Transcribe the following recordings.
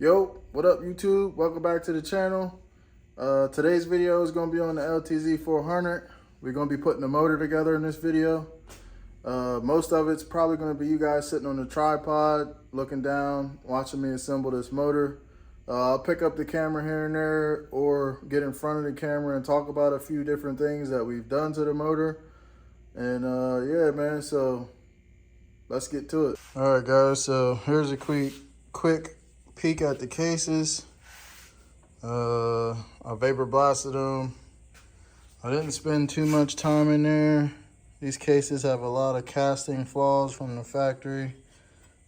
Yo, what up YouTube? Welcome back to the channel. Today's video is going to be on the LTZ 400. We're going to be putting the motor together in this video. Most of it's probably going to be you guys sitting on the tripod, looking down, watching me assemble this motor. I'll pick up the camera here and there or get in front of the camera and talk about a few different things that we've done to the motor. And yeah, man, so let's get to it. All right, guys, so here's a quick peek at the cases. I vapor blasted them. I didn't spend too much time in there. These cases have a lot of casting flaws from the factory.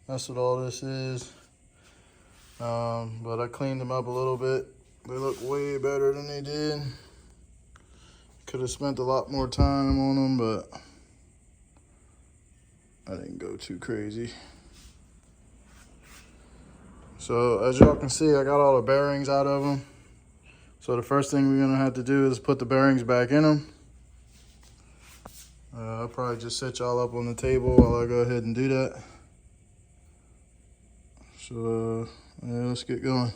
That's what all this is. But I cleaned them up a little bit. They look way better than they did. Could have spent a lot more time on them, but I didn't go too crazy. So as y'all can see, I got all the bearings out of them. So the first thing we're gonna have to do is put the bearings back in them. I'll probably just set y'all up on the table while I go ahead and do that. So yeah, let's get going.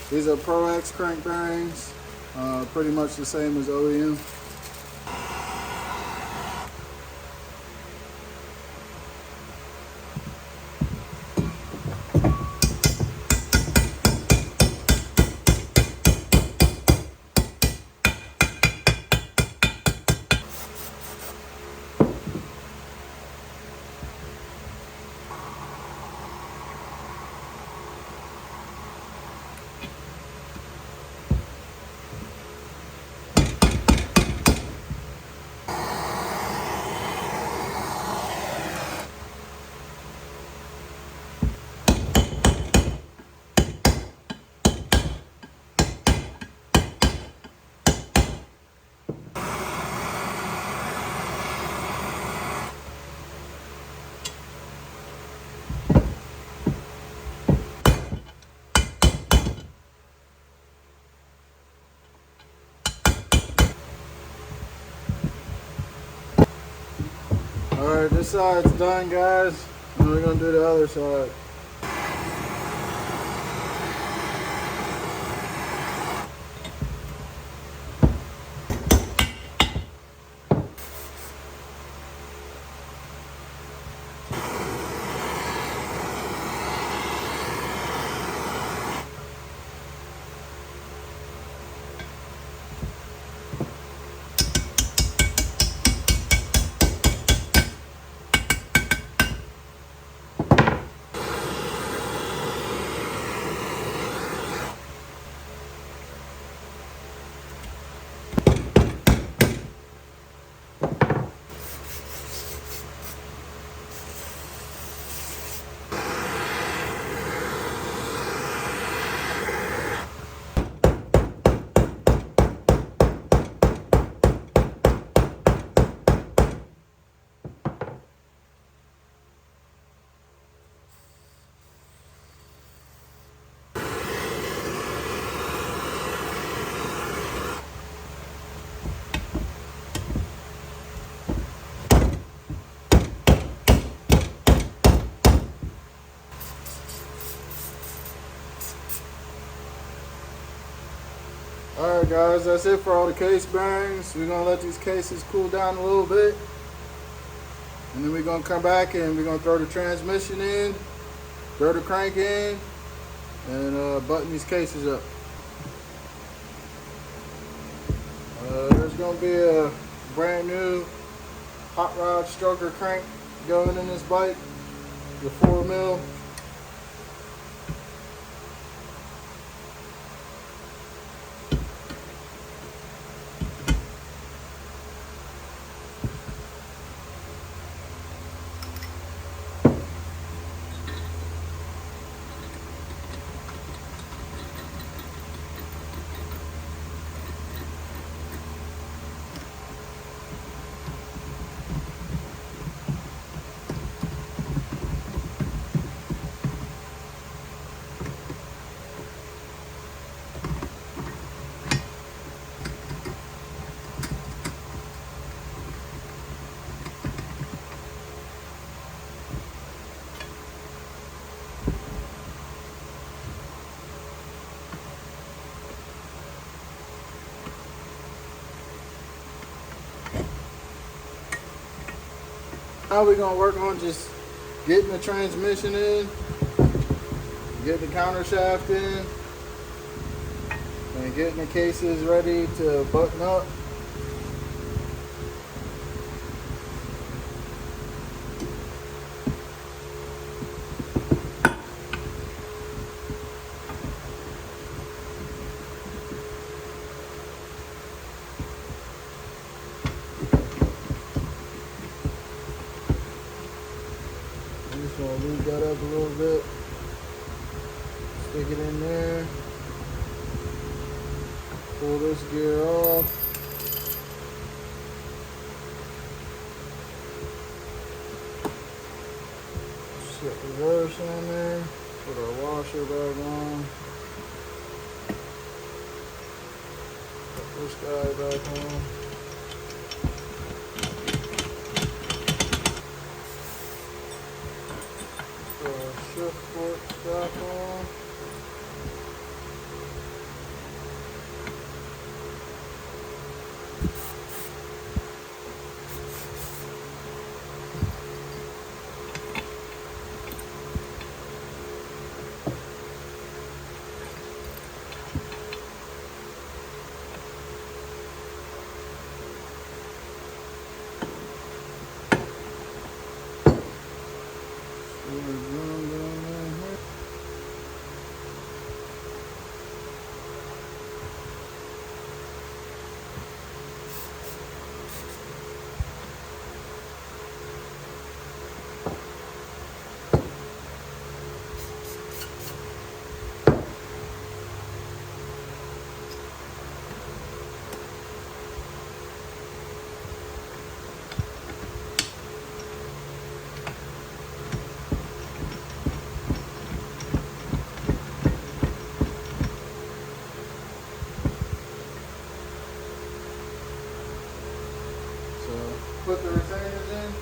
These are Pro X crank bearings, pretty much the same as OEM. Alright, this side's done, guys. And we're gonna do the other side. Alright guys, that's it for all the case bearings. We're going to let these cases cool down a little bit. And then we're going to come back and we're going to throw the transmission in, throw the crank in, and button these cases up. There's going to be a brand new hot rod stroker crank going in this bike, the 4mm. Now we're gonna work on just getting the transmission in, getting the counter shaft in, and getting the cases ready to button up. I'm just gonna lube that up a little bit, stick it in there, pull this gear off. Set reverse on there, put our washer back on, put this guy back on. Put our shift forks back on. Put the retainers in.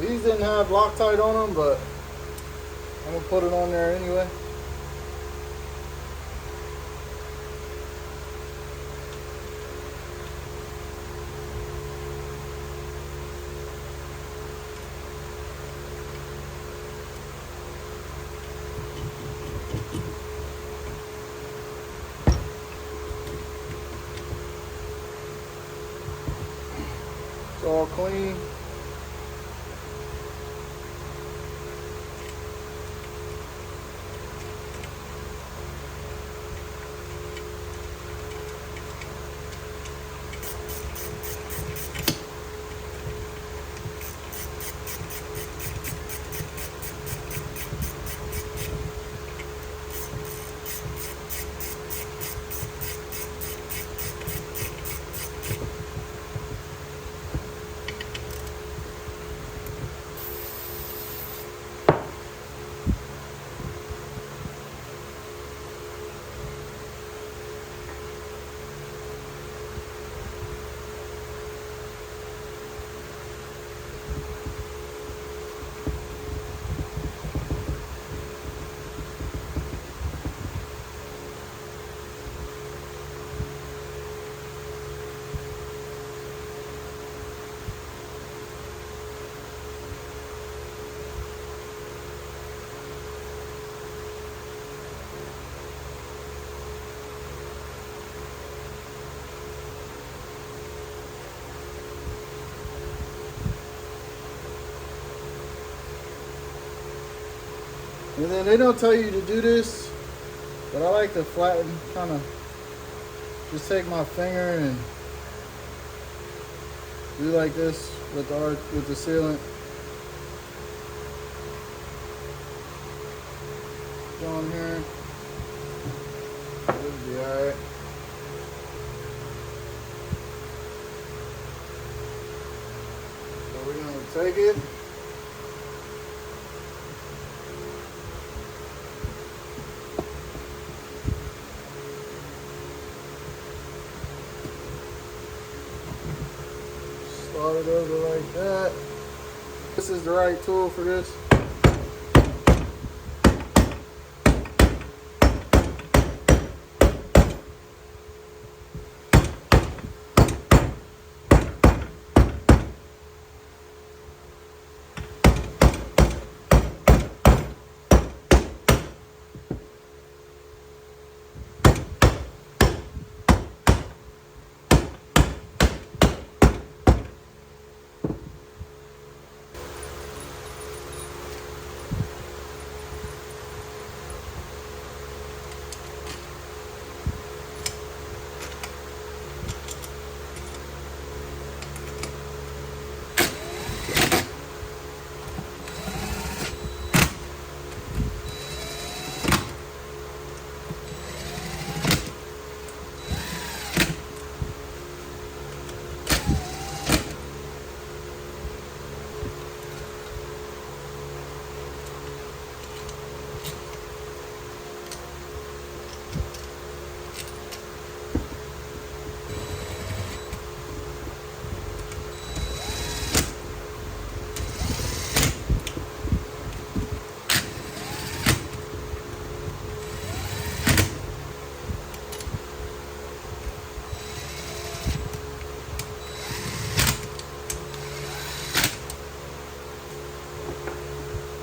These didn't have Loctite on them, but I'm gonna put it on there anyway. It's all clean. And then they don't tell you to do this, but I like to flatten, kind of just take my finger and do like this with the sealant. On here, it'll be alright. So we're gonna take it. slide it over like that. This is the right tool for this.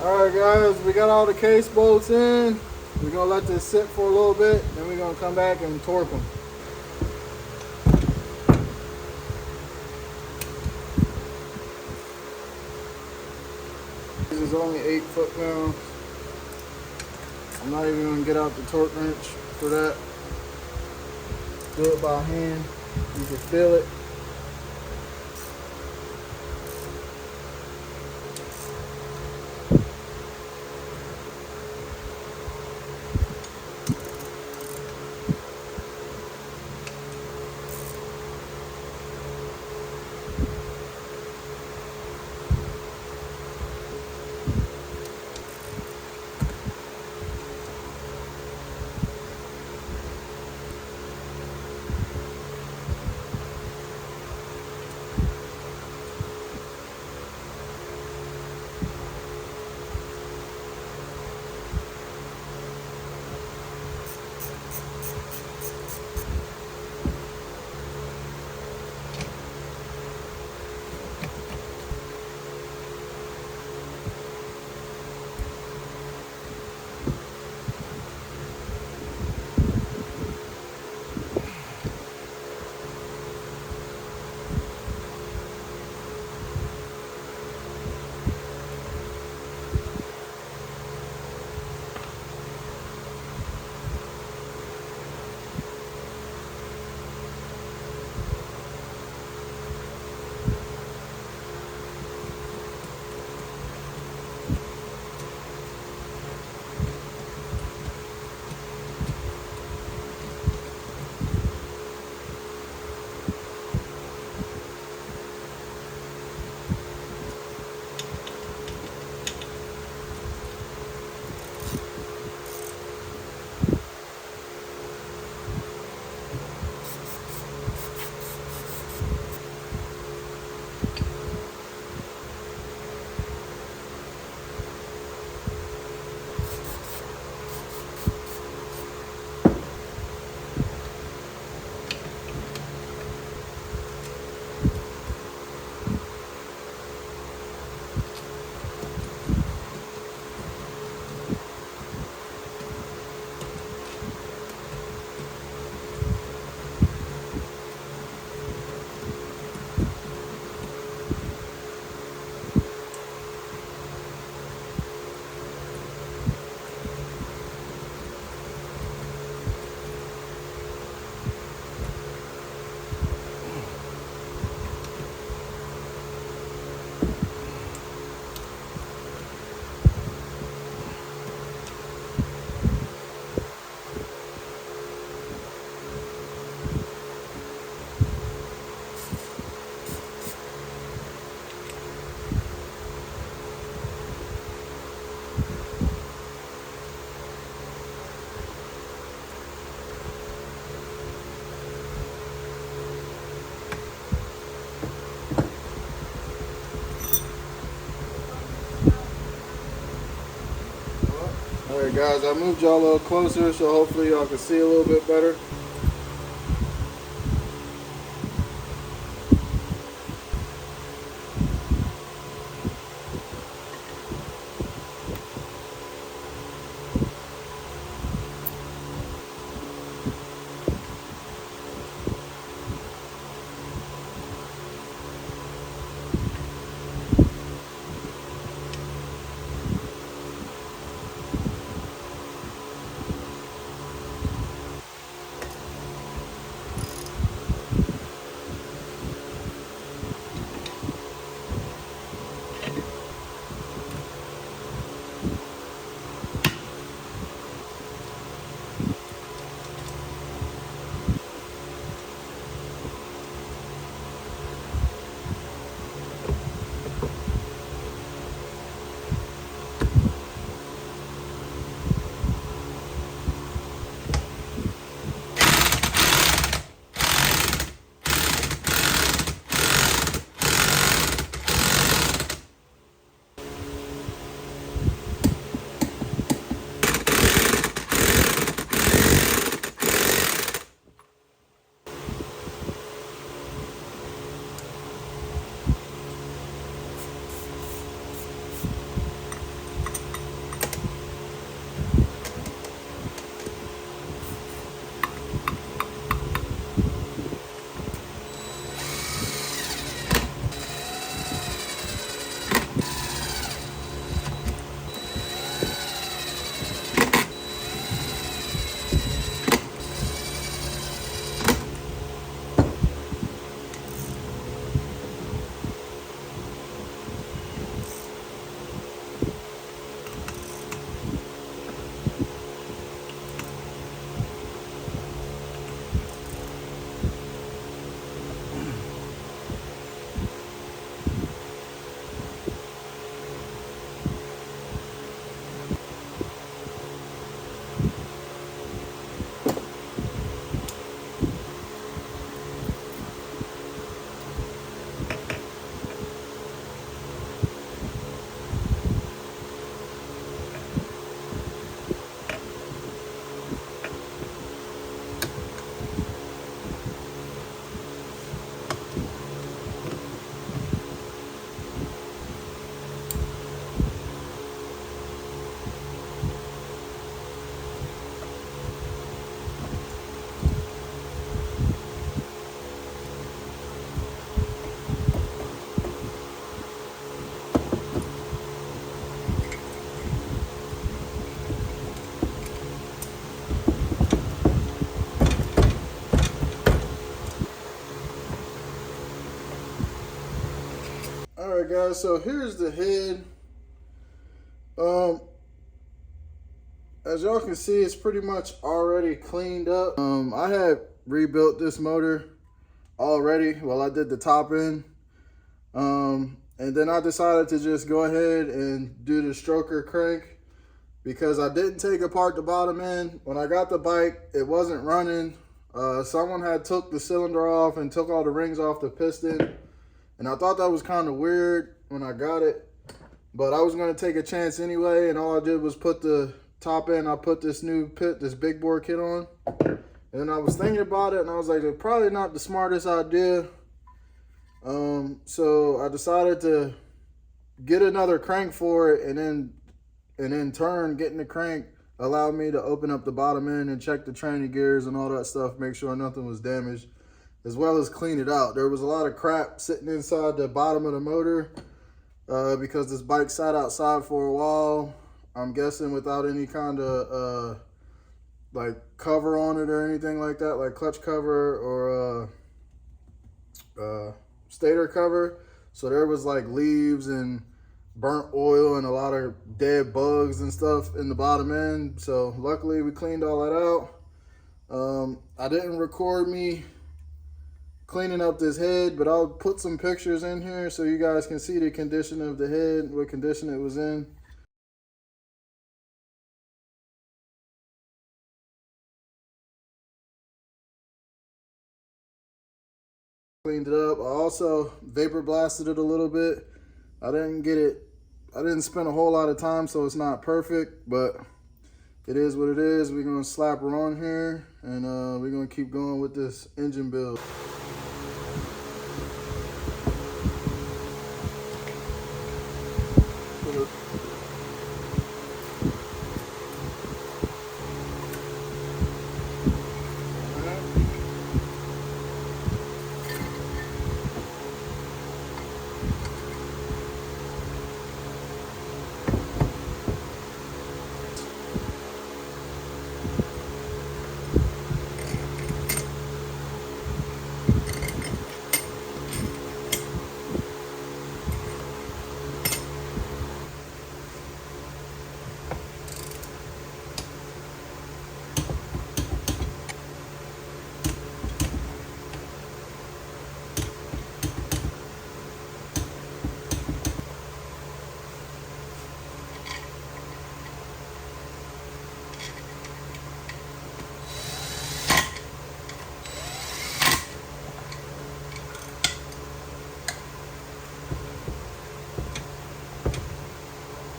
Alright guys, we got all the case bolts in. We're going to let this sit for a little bit, then we're going to come back and torque them. This is only 8 foot-pounds. I'm not even going to get out the torque wrench for that. Do it by hand. You can feel it. Alright guys, I moved y'all a little closer so hopefully y'all can see a little bit better. Alright guys, so here's the head. As y'all can see, it's pretty much already cleaned up. I had rebuilt this motor already while I did the top end. And then I decided to just go ahead and do the stroker crank because I didn't take apart the bottom end. When I got the bike, it wasn't running. Someone had took the cylinder off and took all the rings off the piston. And I thought that was kind of weird when I got it. But I was going to take a chance anyway. And all I did was put the top end. I put this new this big bore kit on. And I was thinking about it. And I was like, it's probably not the smartest idea. So I decided to get another crank for it. And in turn, getting the crank allowed me to open up the bottom end and check the training gears and all that stuff. Make sure nothing was damaged, as well as clean it out. There was a lot of crap sitting inside the bottom of the motor because this bike sat outside for a while. I'm guessing without any kind of like cover on it or anything like that, like clutch cover or stator cover. So there was like leaves and burnt oil and a lot of dead bugs and stuff in the bottom end. So luckily we cleaned all that out. I didn't record me cleaning up this head, but I'll put some pictures in here so you guys can see the condition of the head, what condition it was in. Cleaned it up. I also vapor blasted it a little bit. I didn't spend a whole lot of time, so it's not perfect, but it is what it is. We're gonna slap her on here, and we're gonna keep going with this engine build.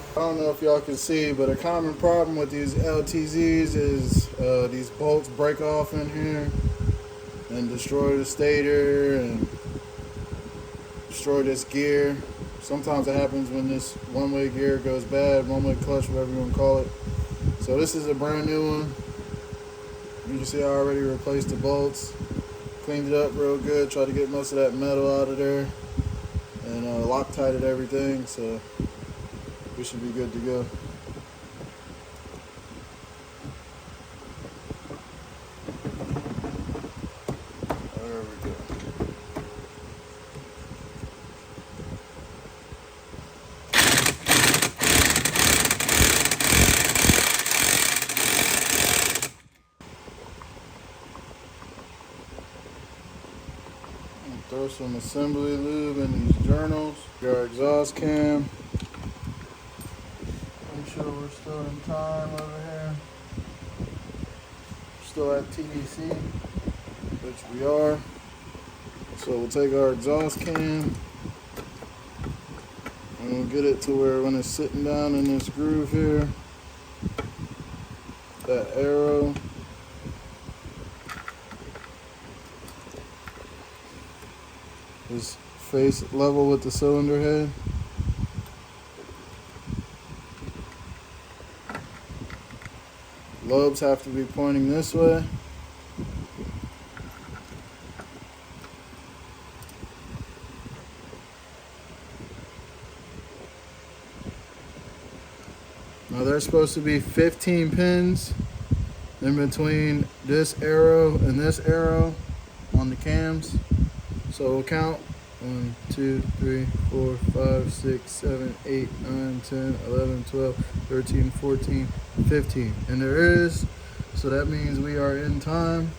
I don't know if y'all can see, but a common problem with these LTZs is these bolts break off in here and destroy the stator and destroy this gear. Sometimes it happens when this one-way gear goes bad, one-way clutch, whatever you want to call it. So this is a brand new one. You can see I already replaced the bolts, cleaned it up real good, tried to get most of that metal out of there, and Loctited everything, so we should be good to go. There we go. Throw some assembly lube in these journals. Got our exhaust cam. Make sure we're still in time over here. Still at TDC, which we are. So we'll take our exhaust cam and we'll get it to where when it's sitting down in this groove here, that arrow is face level with the cylinder head. Lobes have to be pointing this way. Now there's supposed to be 15 pins in between this arrow and this arrow on the cams. So we'll count 1, 2, 3, 4, 5, 6, 7, 8, 9, 10, 11, 12, 13, 14, 15. And there is, so that means we are in time.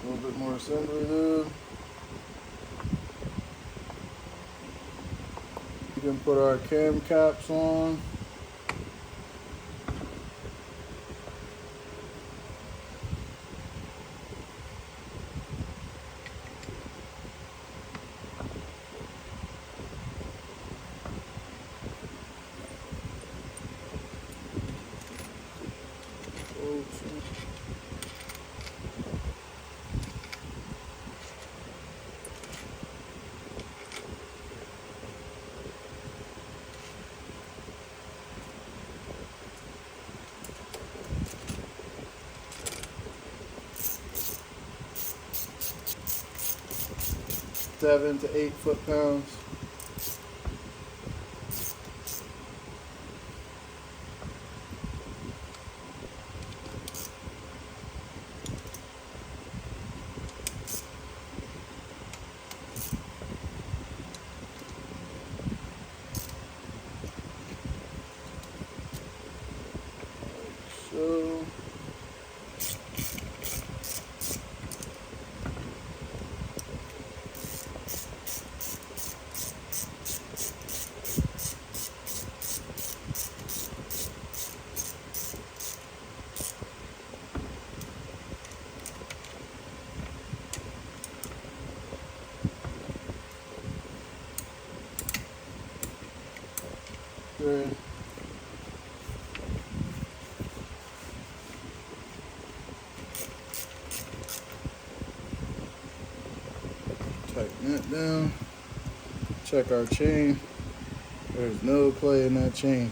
A little bit more assembly lube. We can put our cam caps on. Seven to 8 foot-pounds. So good. Tighten that down. Check our chain. There's no play in that chain.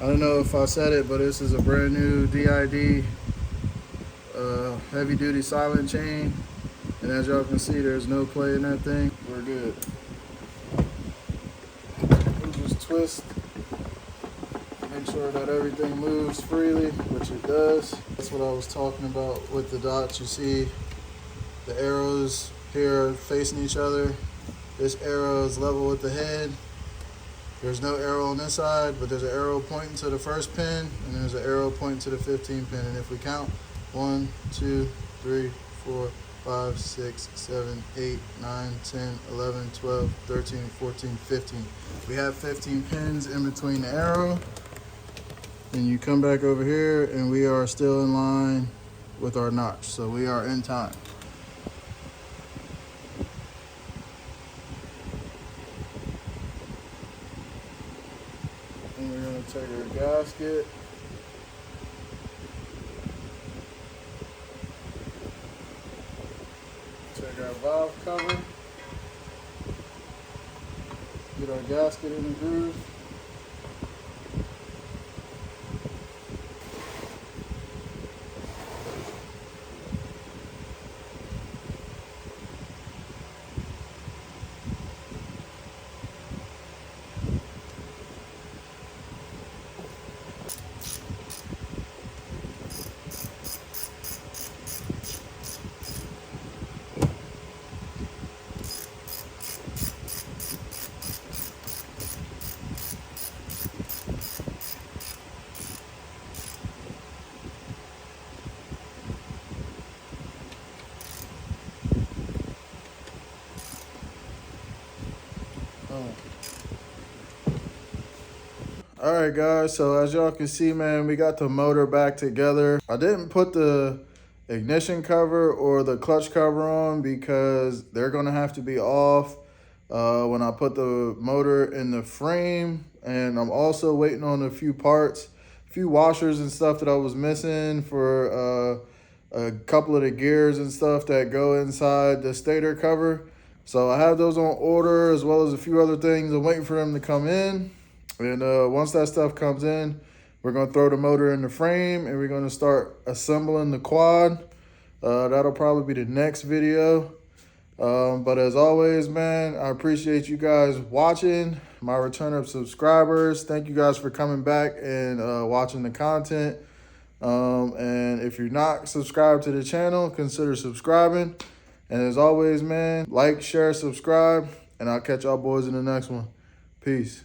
I don't know if I said it, but this is a brand new DID heavy duty silent chain. And as y'all can see, there's no play in that thing. We're good. We'll just twist. Make sure that everything moves freely, which it does. That's what I was talking about with the dots. You see the arrows here facing each other. This arrow is level with the head. There's no arrow on this side, but there's an arrow pointing to the first pin, and there's an arrow pointing to the 15 pin. And if we count 1, 2, 3, 4, 5, 6, 7, 8, 9, 10, 11, 12, 13, 14, 15. We have 15 pins in between the arrow. And you come back over here and we are still in line with our notch. So we are in time. And we're gonna take our gasket. Take our valve cover. Get our gasket in the groove. All right, guys, so as y'all can see, man, we got the motor back together. I didn't put the ignition cover or the clutch cover on because they're gonna have to be off when I put the motor in the frame. And I'm also waiting on a few parts, a few washers and stuff that I was missing for a couple of the gears and stuff that go inside the stator cover. So I have those on order, as well as a few other things. I'm waiting for them to come in. And once that stuff comes in, we're going to throw the motor in the frame and we're going to start assembling the quad. That'll probably be the next video. But as always, man, I appreciate you guys watching. My return of subscribers, thank you guys for coming back and watching the content. And if you're not subscribed to the channel, consider subscribing. And as always, man, like, share, subscribe, and I'll catch y'all boys in the next one. Peace.